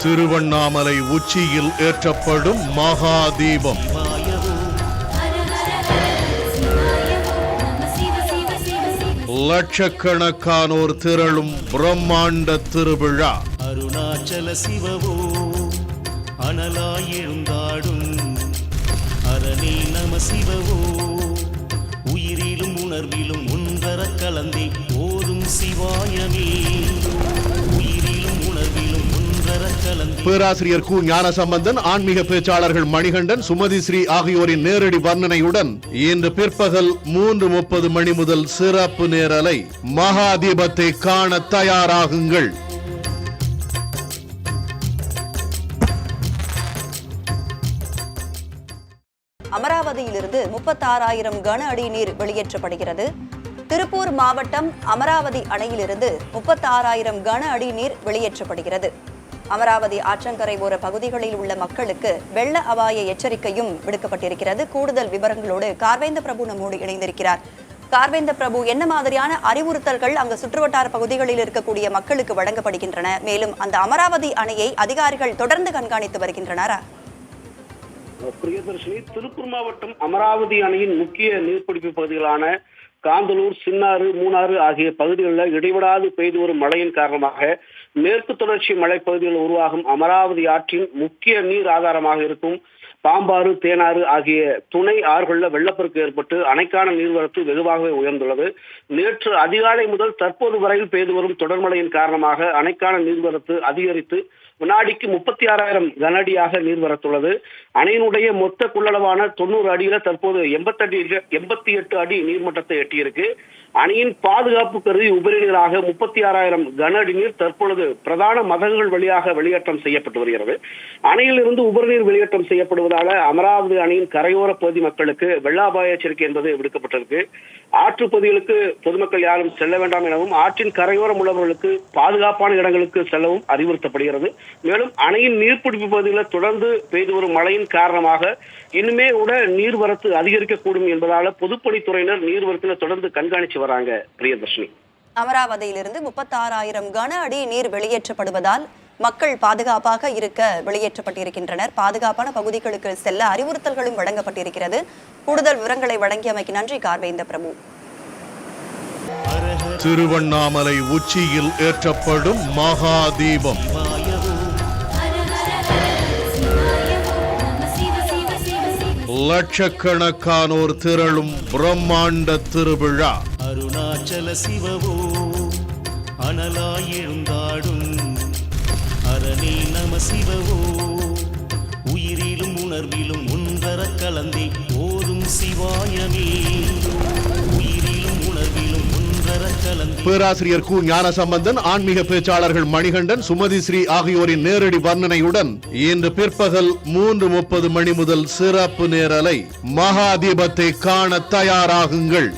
திருவண்ணாமலை உச்சியில் ஏற்றப்படும் மகாதீபம். லட்சக்கணக்கானோர் திரளும் பிரம்மாண்ட திருவிழா. அருணாச்சல சிவவோ அனலாய் எழுந்தாடும் அரணே நம சிவவோ உயிரிலும் உணர்விலும் ஒன்றர கலந்தே ஓதும் சிவாயமே உயிரிலும் உணர்விலும் ஒன்றர கலந்தே. பேராசிரியர் கு ஞானசம்பந்தன், ஆன்மீக பேச்சாளர்கள் மணிகண்டன், சுமதி ஸ்ரீ ஆகியோரின் நேரடி வர்ணனையுடன் இன்று பிற்பகல் 3:30 மணி முதல் சிறப்பு நேரலை. மகாதீபத்தை காண தயாராகுங்கள். அமராவதியிலிருந்து 36,000 கன அடி நீர் வெளியேற்றப்படுகிறது. திருப்பூர் மாவட்டம் அமராவதி அணையிலிருந்து 36,000 கன அடி நீர் வெளியேற்றப்படுகிறது. அமராவதி ஆற்றங்கரை ஓர பகுதிகளில் உள்ள மக்களுக்கு வெள்ள அபாய எச்சரிக்கையும் விடுக்கப்பட்டிருக்கிறது. கூடுதல் விவரங்களோடு கார்வேந்த பிரபு நம்மோடு இணைந்திருக்கிறார். கார்வேந்த பிரபு, என்ன மாதிரியான அறிவுறுத்தல்கள் அங்கு சுற்றுவட்டார பகுதிகளில் இருக்கக்கூடிய மக்களுக்கு வழங்கப்படுகின்றன? மேலும் அந்த அமராவதி அணையை அதிகாரிகள் தொடர்ந்து கண்காணித்து வருகின்றனரா? பிரியதர்ஷினி, திருப்பூர் மாவட்டம் அமராவதி அணையின் முக்கிய நீர்பிடிப்பு பகுதிகளான காந்தலூர், சின்னாறு, மூணாறு ஆகிய பகுதிகளில் இடைவிடாது பெய்து வரும் மழையின் காரணமாக மேற்கு தொடர்ச்சி மலைப்பகுதிகளில் உருவாகும் அமராவதி ஆற்றின் முக்கிய நீர் ஆதாரமாக இருக்கும் பாம்பாறு, தேனாறு ஆகிய துணை ஆறுகளில் வெள்ளப்பெருக்கு ஏற்பட்டு அணைக்கான நீர்வரத்து வெகுவாகவே உயர்ந்துள்ளது. நேற்று அதிகாலை முதல் தற்போது வரையில் பெய்து வரும் தொடர் மழையின் காரணமாக அணைக்கான நீர்வரத்து அதிகரித்து வினாடிக்கு 36,000 கன அடியாக நீர்வரத்துள்ளது. அணையினுடைய மொத்த கொள்ளளவான 90 அடியில தற்போது 88 அடி நீர்மட்டத்தை எட்டியிருக்கு. அணையின் பாதுகாப்பு கருதி உபரி நீராக 36,000 கன அடி நீர் தற்பொழுது பிரதான மதகுகள் வழியாக வெளியேற்றம் செய்யப்பட்டு வருகிறது. அணையிலிருந்து உபரிநீர் வெளியேற்றம் செய்யப்படுவதால அமராவதி அணையின் கரையோர பகுதி மக்களுக்கு வெள்ள அபாய எச்சரிக்கை என்பது விடுக்கப்பட்டிருக்கு. ஆற்று பகுதிகளுக்கு பொதுமக்கள் யாரும் செல்ல வேண்டாம் எனவும் ஆற்றின் கரையோரம் உள்ளவர்களுக்கு பாதுகாப்பான இடங்களுக்கு செல்லவும் அறிவுறுத்தப்படுகிறது. மேலும் அணையின் நீர்பிடிப்பு பகுதிகளில் தொடர்ந்து பெய்து வரும் மழையின் காரணமாக இன்னுமே கூட நீர்வரத்து அதிகரிக்கக்கூடும் என்பதால பொதுப்பணித்துறையினர் நீர்வரத்தில் தொடர்ந்து கண்காணிச்சு வராங்க. பிரியதர்ஷினி, அமராவதியிலிருந்து 36,000 கன அடி நீர் வெளியேற்றப்படுவதால் மக்கள் பாதுகாப்பாக இருக்க வெளியேற்றப்பட்டிருக்கின்றனர். பாதுகாப்பான பகுதிகளுக்கு செல்ல அறிவுறுத்தல்களும் வழங்கப்பட்டிருக்கிறது. கூடுதல் விவரங்களை வழங்கியமைக்கு நன்றி கார்வேந்த பிரபு. திருவண்ணாமலை உச்சியில் ஏற்றப்படும் மகாதீபம். லட்சக்கணக்கானோர் திரளும் பிரம்மாண்ட திருவிழா. அருணாச்சல சிவவோ அனலாய் எழுந்தாடும் அரணே நம சிவவோ உயிரிலும் உணர்விலும் ஒன்றர கலந்தே ஓதும் சிவாயமே உயிரிலும் உணர்விலும் ஒன்றர கலந்தே. பேராசிரியர் கு ஞானசம்பந்தன், ஆன்மீக பேச்சாளர்கள் மணிகண்டன், சுமதி ஸ்ரீ ஆகியோரின் நேரடி வர்ணனையுடன் இன்று பிற்பகல் 3:30 மணி முதல் சிறப்பு நேரலை. மகாதீபத்தை காண தயாராகுங்கள்.